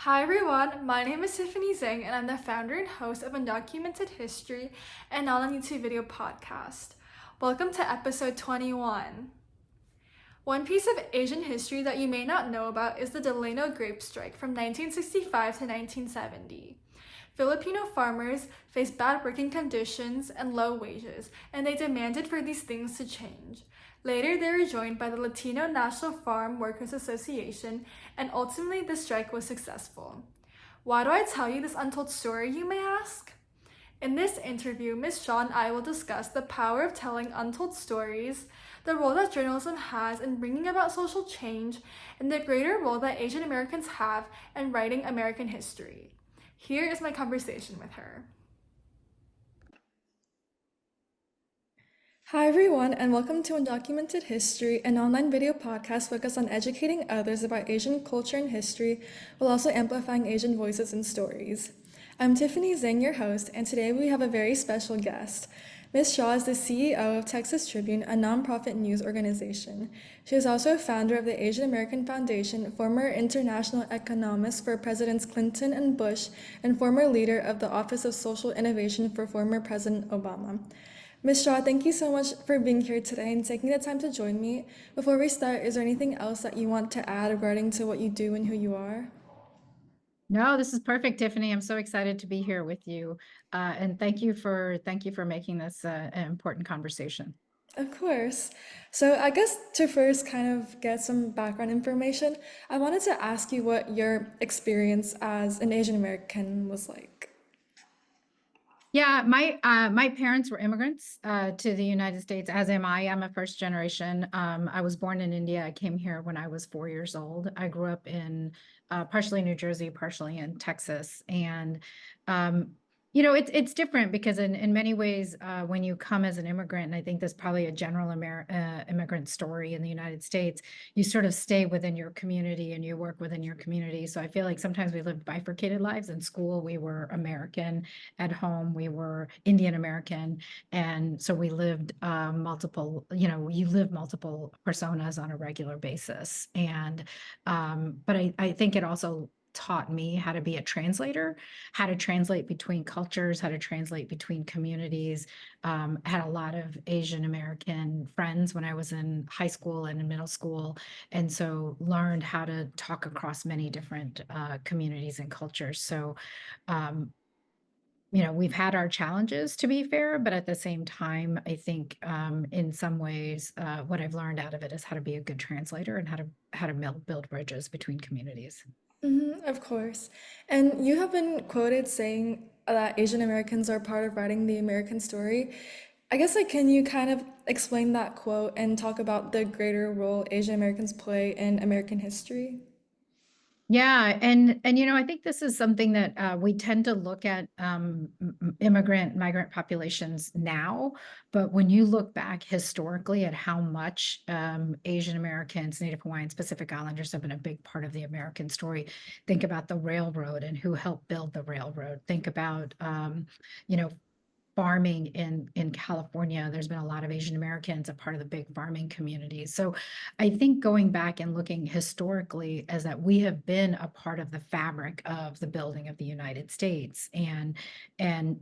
Hi everyone, my name is Tiffany Zhang and I'm the founder and host of Undocumented History and online YouTube video podcast. Welcome to episode 21. One piece of Asian history that you may not know about is the Delano grape strike from 1965 to 1970. Filipino farmers faced bad working conditions and low wages, and they demanded for these things to change. Later, they were joined by the Latino National Farm Workers Association, and ultimately the strike was successful. Why do I tell you this untold story, you may ask? In this interview, Ms. Shah and I will discuss the power of telling untold stories, the role that journalism has in bringing about social change, and the greater role that Asian Americans have in writing American history. Here is my conversation with her. Hi, everyone, and welcome to Undocumented History, an online video podcast focused on educating others about Asian culture and history while also amplifying Asian voices and stories. I'm Tiffany Zhang, your host, and today we have a very special guest. Ms. Shah is the CEO of Texas Tribune, a nonprofit news organization. She is also a founder of the Asian American Foundation, former international economist for Presidents Clinton and Bush, and former leader of the Office of Social Innovation for former President Obama. Ms. Shah, thank you so much for being here today and taking the time to join me. Before we start, is there anything else that you want to add regarding to what you do and who you are? No, this is perfect, Tiffany. I'm so excited to be here with you, and thank you for making this an important conversation. Of course. So I guess to first kind of get some background information, I wanted to ask you what your experience as an Asian American was like. Yeah, my parents were immigrants to the United States, as am I. I'm a first generation. I was born in India. I came here when I was 4 years old. I grew up in partially New Jersey, partially in Texas, and um, it's different because in many ways, when you come as an immigrant, and I think there's probably a general immigrant story in the United States, you sort of stay within your community and you work within your community. So I feel like sometimes we lived bifurcated lives. In school, we were American. At home, we were Indian American. And so we lived you live multiple personas on a regular basis. But I think it also taught me how to be a translator, how to translate between cultures, how to translate between communities. Had a lot of Asian American friends when I was in high school and in middle school. And so learned how to talk across many different communities and cultures. So um, we've had our challenges, to be fair, but at the same time, I think in some ways, what I've learned out of it is how to be a good translator and how to build bridges between communities. Of course. And you have been quoted saying that Asian Americans are part of writing the American story. I guess like can you kind of explain that quote and talk about the greater role Asian Americans play in American history? Yeah, and I think this is something that we tend to look at migrant populations now, but when you look back historically at how much Asian Americans, Native Hawaiians, Pacific Islanders have been a big part of the American story. Think about the railroad and who helped build the railroad. Think about you know farming in California. There's been a lot of Asian Americans, a part of the big farming communities. So I think going back and looking historically as that we have been a part of the fabric of the building of the United States, and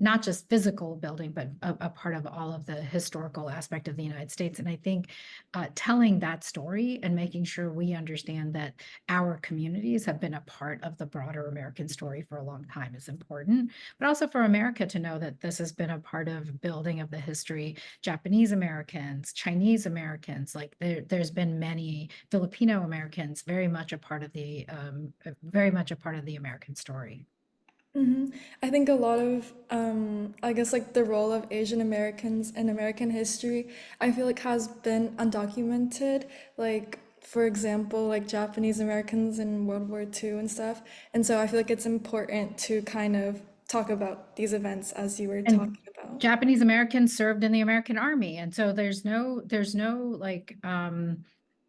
not just physical building, but a part of all of the historical aspect of the United States. And I think telling that story and making sure we understand that our communities have been a part of the broader American story for a long time is important, but also for America to know that this has been a part of building of the history. Japanese Americans, Chinese Americans, like there's been many Filipino Americans, very much a part of the American story. I think a lot of, I guess, like the role of Asian Americans in American history, I feel like has been undocumented. Like, for example, like Japanese Americans in World War II and stuff. And so I feel like it's important to kind of talk about these events as you were And talking about. Japanese Americans served in the American Army. And so there's no like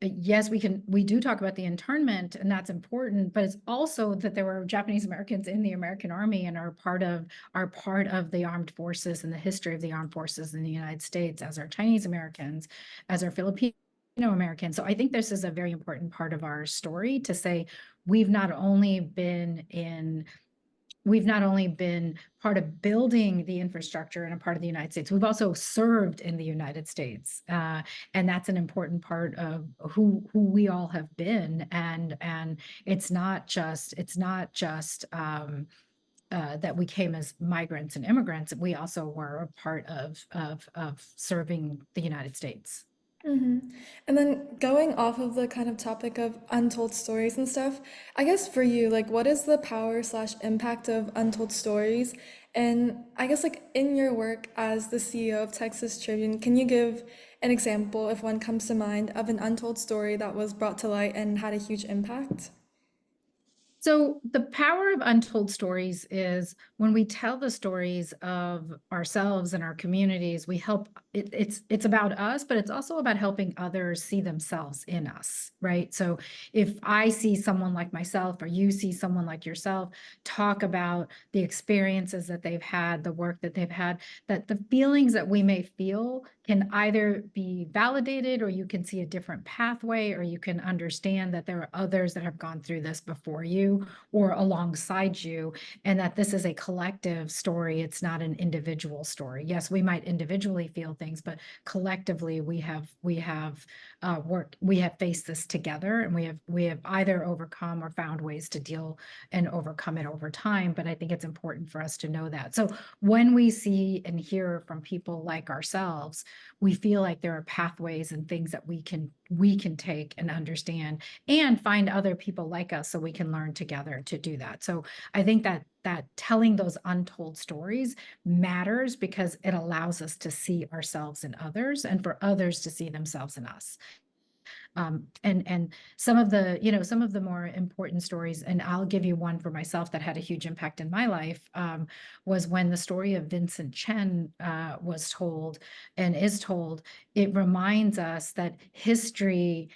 yes, we do talk about the internment, and that's important, but it's also that there were Japanese Americans in the American Army and are part of the armed forces and the history of the armed forces in the United States, as are Chinese Americans, as are Filipino American. So I think this is a very important part of our story to say we've not only been in we've not only been part of building the infrastructure and a part of the United States, we've also served in the United States. And that's an important part of who we all have been. And it's not just that we came as migrants and immigrants. We also were a part of serving the United States. Hmm. And then going off of the kind of topic of untold stories and stuff, I guess for you, like, what is the power slash impact of untold stories? And I guess, like, in your work as the CEO of Texas Tribune, can you give an example, if one comes to mind, of an untold story that was brought to light and had a huge impact? So the power of untold stories is when we tell the stories of ourselves and our communities, we help it's about us, but it's also about helping others see themselves in us, right? So if I see someone like myself or you see someone like yourself, talk about the experiences that they've had, the work that they've had, that the feelings that we may feel can either be validated, or you can see a different pathway, or you can understand that there are others that have gone through this before you or alongside you, and that this is a collective story. It's not an individual story. Yes, we might individually feel things, but collectively we have faced this together, and we have either overcome or found ways to deal and overcome it over time. But I think it's important for us to know that. So when we see and hear from people like ourselves, we feel like there are pathways and things that we can take and understand and find other people like us so we can learn together to do that. So I think that telling those untold stories matters because it allows us to see ourselves in others and for others to see themselves in us. And some of the more important stories, and I'll give you one for myself that had a huge impact in my life, was when the story of Vincent Chen was told and is told. It reminds us that history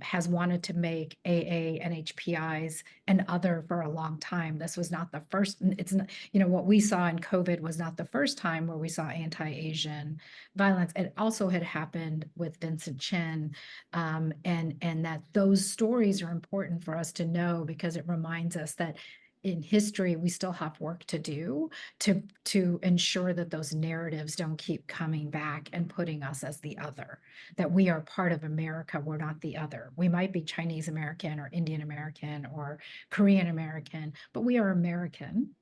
has wanted to make AA and HPIs and other for a long time. This was not the first. It's not, what we saw in COVID was not the first time where we saw anti-Asian violence. It also had happened with Vincent Chen, and that those stories are important for us to know because it reminds us that in history we still have work to do to ensure that those narratives don't keep coming back and putting us as the other, that we are part of America, we're not the other. We might be Chinese American or Indian American or Korean American, but we are American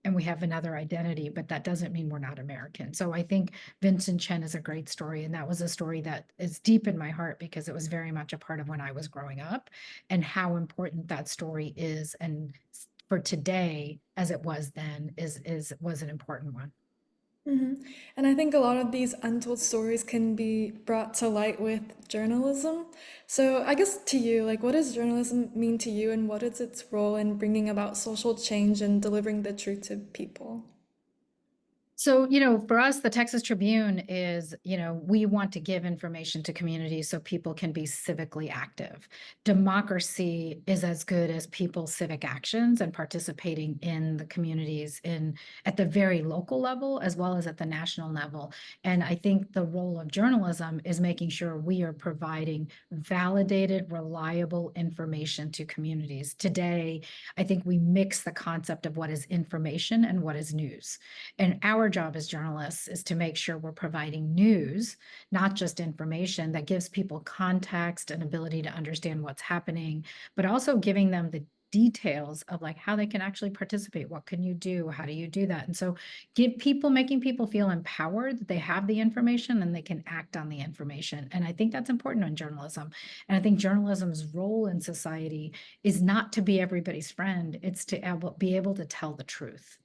and we have another identity, but that doesn't mean we're not American. So I think Vincent Chen is a great story. And that was a story that is deep in my heart because it was very much a part of when I was growing up and how important that story is. And for today, as it was then, was an important one. Hmm. And I think a lot of these untold stories can be brought to light with journalism. So I guess to you, like, what does journalism mean to you, and what is its role in bringing about social change and delivering the truth to people? So, for us, the Texas Tribune is, we want to give information to communities so people can be civically active. Democracy is as good as people's civic actions and participating in the communities at the very local level as well as at the national level. And I think the role of journalism is making sure we are providing validated, reliable information to communities. Today, I think we mix the concept of what is information and what is news. And our job as journalists is to make sure we're providing news, not just information that gives people context and ability to understand what's happening, but also giving them the details of like how they can actually participate. What can you do? How do you do that? And so making people feel empowered that they have the information and they can act on the information. And I think that's important in journalism. And I think journalism's role in society is not to be everybody's friend. It's to be able to tell the truth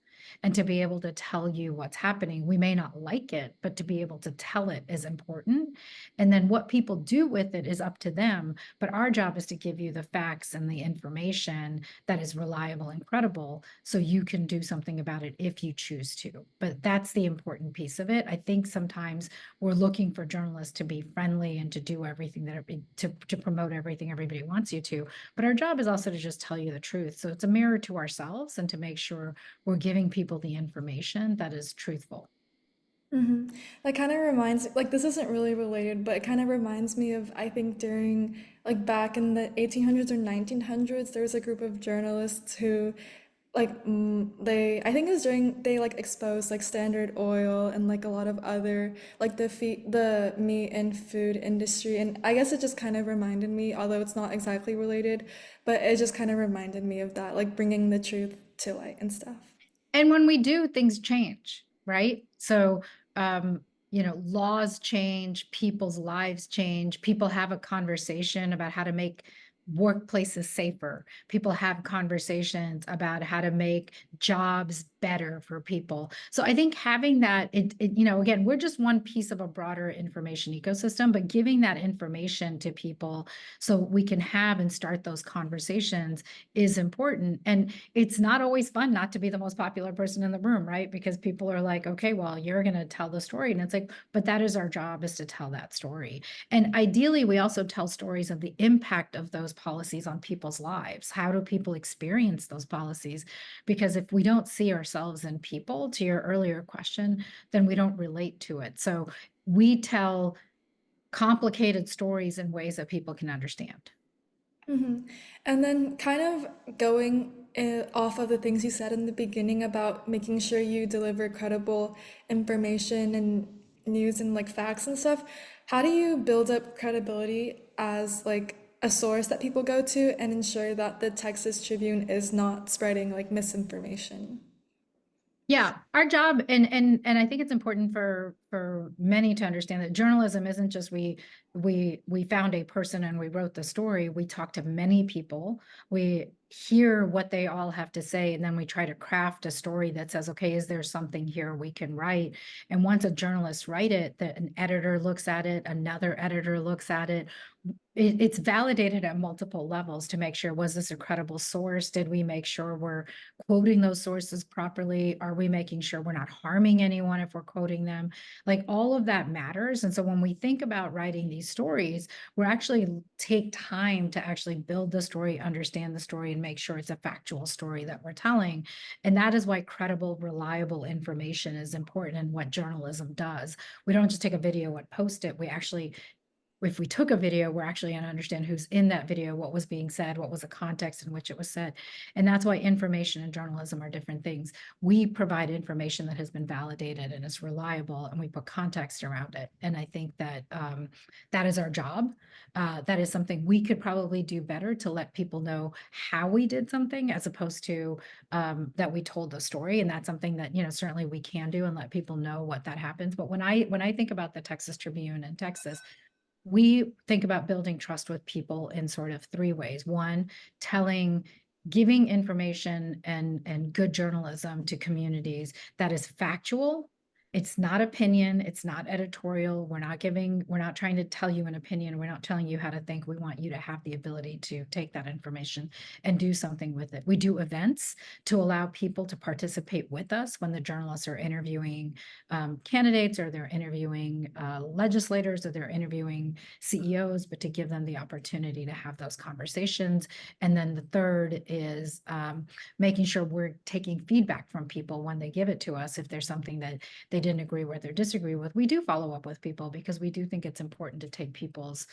and to be able to tell you what's happening. We may not like it, but to be able to tell it is important. And then what people do with it is up to them. But our job is to give you the facts and the information that is reliable and credible so you can do something about it if you choose to. But that's the important piece of it. I think sometimes we're looking for journalists to be friendly and to do everything to promote everything everybody wants you to. But our job is also to just tell you the truth. So it's a mirror to ourselves and to make sure we're giving people the information that is truthful. hmm That kind of reminds, like, this isn't really related, but it kind of reminds me of, I think, during, like, back in the 1800s or 1900s, there was a group of journalists who, I think it was during, they, like, exposed, like, Standard Oil and, like, a lot of other, like, the meat and food industry. And I guess it just kind of reminded me, although it's not exactly related, but it just kind of reminded me of that, like, bringing the truth to light and stuff. And when we do, things change, right? So, laws change, people's lives change, people have a conversation about how to make workplaces safer. People have conversations about how to make jobs better for people. So I think having that, again, we're just one piece of a broader information ecosystem, but giving that information to people so we can have and start those conversations is important. And it's not always fun not to be the most popular person in the room, right? Because people are like, okay, well, you're going to tell the story. And it's like, but that is our job, is to tell that story. And ideally, we also tell stories of the impact of those policies on people's lives. How do people experience those policies? Because if we don't see ourselves in people, to your earlier question, then we don't relate to it. So we tell complicated stories in ways that people can understand. hmm And then, kind of going off of the things you said in the beginning about making sure you deliver credible information and news and like facts and stuff, how do you build up credibility as like a source that people go to and ensure that the Texas Tribune is not spreading like misinformation? Yeah, our job, and I think it's important for many to understand that journalism isn't just we found a person and we wrote the story. We talk to many people. We hear what they all have to say, and then we try to craft a story that says, okay, is there something here we can write? And once a journalist write it, that an editor looks at it, another editor looks at it. It's validated at multiple levels to make sure, was this a credible source? Did we make sure we're quoting those sources properly? Are we making sure we're not harming anyone if we're quoting them? Like, all of that matters. And so when we think about writing these stories, we're actually take time to actually build the story, understand the story, and make sure it's a factual story that we're telling. And that is why credible, reliable information is important in what journalism does. We don't just take a video and post it. We actually, if we took a video, we're actually going to understand who's in that video, what was being said, what was the context in which it was said. And that's why information and journalism are different things. We provide information that has been validated and is reliable, and we put context around it. And I think that that is our job. That is something we could probably do better, to let people know how we did something, as opposed to that we told the story. And that's something that, certainly we can do, and let people know what that happens. But when I think about the Texas Tribune in Texas, we think about building trust with people in sort of three ways. One, giving information and good journalism to communities that is factual. It's not opinion, it's not editorial. We're not trying to tell you an opinion. We're not telling you how to think. We want you to have the ability to take that information and do something with it. We do events to allow people to participate with us when the journalists are interviewing candidates, or they're interviewing legislators, or they're interviewing CEOs, but to give them the opportunity to have those conversations. And then the third is making sure we're taking feedback from people when they give it to us. If there's something that they didn't agree with or disagree with, we do follow up with people, because we do think it's important to take people's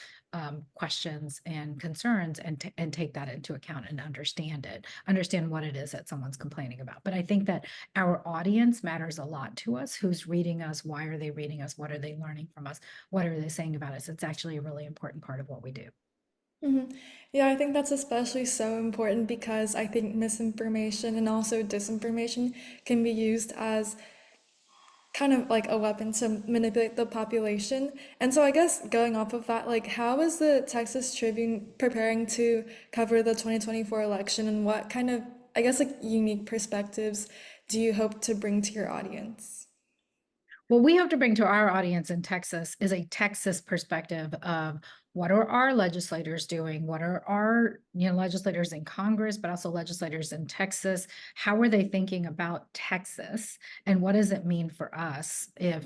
questions and concerns and take that into account and understand what it is that someone's complaining about. But I think that our audience matters a lot to us. Who's reading us? Why are they reading us? What are they learning from us? What are they saying about us? It's actually a really important part of what we do. hmm Yeah, I think that's especially so important because I think misinformation and also disinformation can be used as kind of like a weapon to manipulate the population. And so I guess going off of that, like how is the Texas Tribune preparing to cover the 2024 election and what kind of, I guess, like unique perspectives do you hope to bring to your audience? What we hope to bring to our audience in Texas is a Texas perspective of, what are our legislators doing? What are our, legislators in Congress, but also legislators in Texas? How are they thinking about Texas? And what does it mean for us if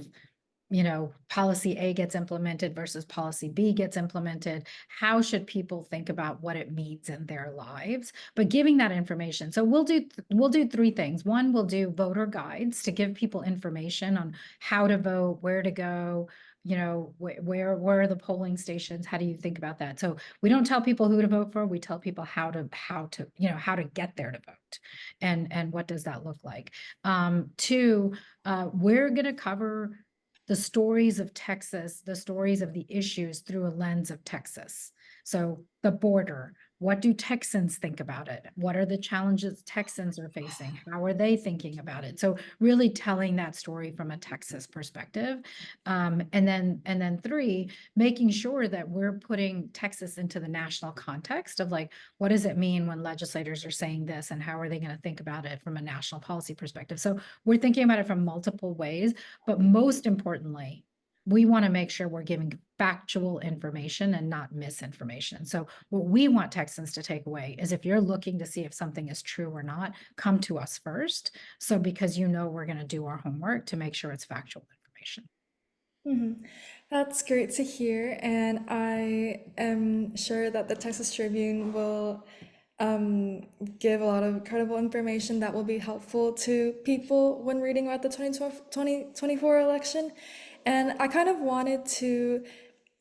policy A gets implemented versus policy B gets implemented. How should people think about what it means in their lives? But giving that information. So we'll do three things. One, we'll do voter guides to give people information on how to vote, where to go, where are the polling stations? How do you think about that? So we don't tell people who to vote for. We tell people how to get there to vote, and what does that look like? Two, we're going to cover the stories of Texas, the stories of the issues through a lens of Texas. So the border, what do Texans think about it? What are the challenges Texans are facing? How are they thinking about it? So really telling that story from a Texas perspective. And then three, making sure that we're putting Texas into the national context of like, what does it mean when legislators are saying this, and how are they going to think about it from a national policy perspective? So we're thinking about it from multiple ways, but most importantly, we want to make sure we're giving factual information and not misinformation. So what we want Texans to take away is, if you're looking to see if something is true or not, come to us first. So because we're going to do our homework to make sure it's factual information. That's great to hear, and I am sure that the Texas Tribune will give a lot of credible information that will be helpful to people when reading about the 2024 election. And I kind of wanted to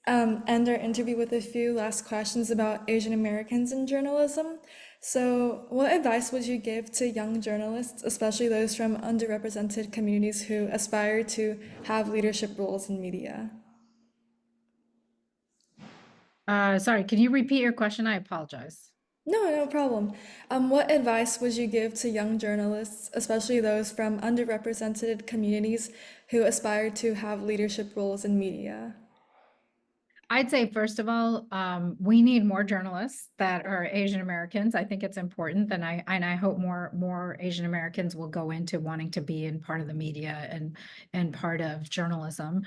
end our interview with a few last questions about Asian Americans in journalism. So, what advice would you give to young journalists, especially those from underrepresented communities who aspire to have leadership roles in media? Sorry, can you repeat your question? I apologize. No, no problem. What advice would you give to young journalists, especially those from underrepresented communities who aspire to have leadership roles in media? I'd say, first of all, we need more journalists that are Asian Americans. I think it's important, and I hope more Asian Americans will go into wanting to be in part of the media and part of journalism.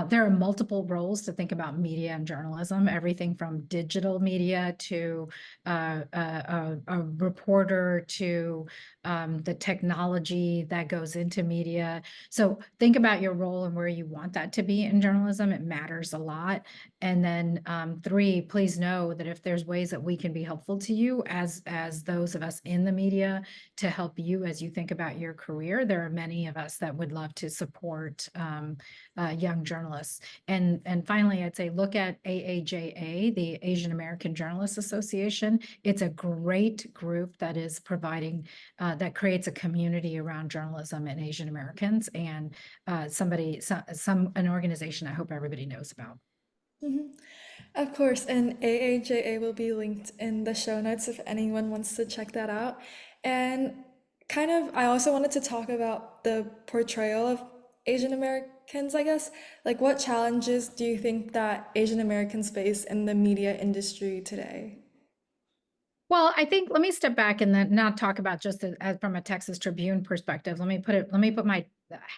There are multiple roles to think about media and journalism, everything from digital media to a reporter to the technology that goes into media. So think about your role and where you want that to be in journalism. It matters a lot. And then three, please know that if there's ways that we can be helpful to you as those of us in the media to help you as you think about your career, there are many of us that would love to support young journalists. And finally, I'd say look at AAJA, the Asian American Journalists Association. It's a great group that is providing, that creates a community around journalism and Asian Americans, and an organization I hope everybody knows about. Of course, and AAJA will be linked in the show notes if anyone wants to check that out. And I also wanted to talk about the portrayal of Asian Americans, I guess. Like, what challenges do you think that Asian Americans face in the media industry today? Well, I think, let me step back and then not talk about just from a Texas Tribune perspective. Let me put my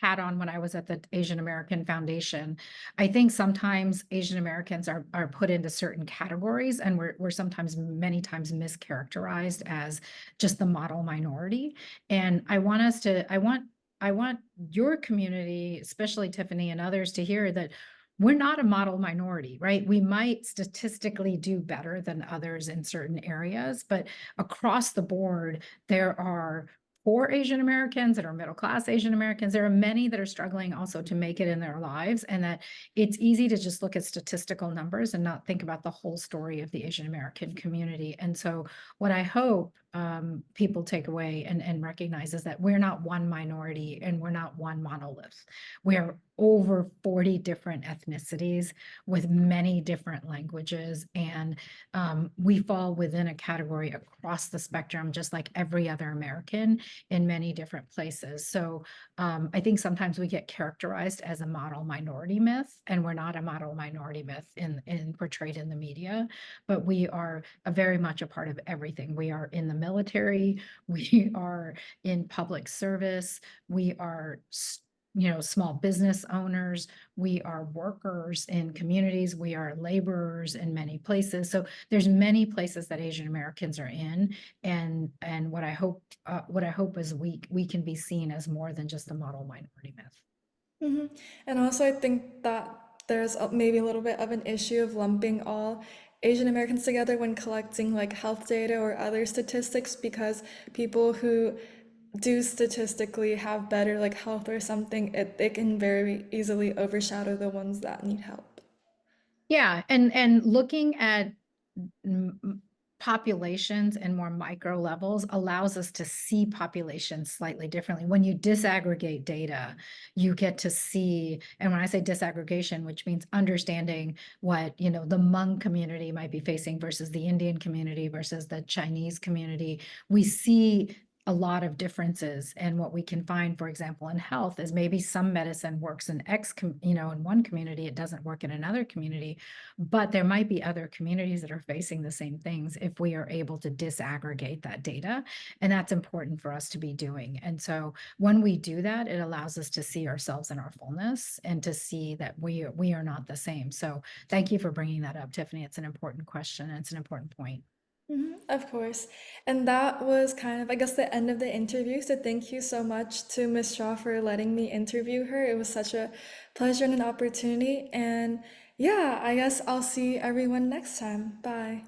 hat on when I was at the Asian American Foundation. I think sometimes Asian Americans are put into certain categories, and we're sometimes, many times, mischaracterized as just the model minority. And I want your community, especially Tiffany and others, to hear that we're not a model minority, right? We might statistically do better than others in certain areas, but across the board, there are poor Asian Americans that are middle-class Asian Americans. There are many that are struggling also to make it in their lives, and that it's easy to just look at statistical numbers and not think about the whole story of the Asian American community. And so what I hope people take away and recognize is that we're not one minority and we're not one monolith. We are over 40 different ethnicities with many different languages, and we fall within a category across the spectrum, just like every other American in many different places. So I think sometimes we get characterized as a model minority myth, and we're not a model minority myth in portrayed in the media, but we are very much a part of everything. We are in the military, we are in public service, we are small business owners, we are workers in communities, we are laborers in many places. So there's many places that Asian Americans are in, and what I hope is we can be seen as more than just a model minority myth. hmm And also, I think that there's maybe a little bit of an issue of lumping all Asian Americans together when collecting like health data or other statistics because people who do statistically have better like health or something, it can very easily overshadow the ones that need help. Yeah, and looking at populations and more micro levels allows us to see populations slightly differently. When you disaggregate data, you get to see, and when I say disaggregation, which means understanding what, the Hmong community might be facing versus the Indian community versus the Chinese community, we see a lot of differences. And what we can find, for example, in health is maybe some medicine works in in one community, it doesn't work in another community, but there might be other communities that are facing the same things if we are able to disaggregate that data. And that's important for us to be doing. And so when we do that, it allows us to see ourselves in our fullness and to see that we are not the same. So thank you for bringing that up, Tiffany. It's an important question. And it's an important point. Of course. And that was kind of, I guess, the end of the interview. So thank you so much to Miss Shaw for letting me interview her. It was such a pleasure and an opportunity. And yeah, I guess I'll see everyone next time. Bye.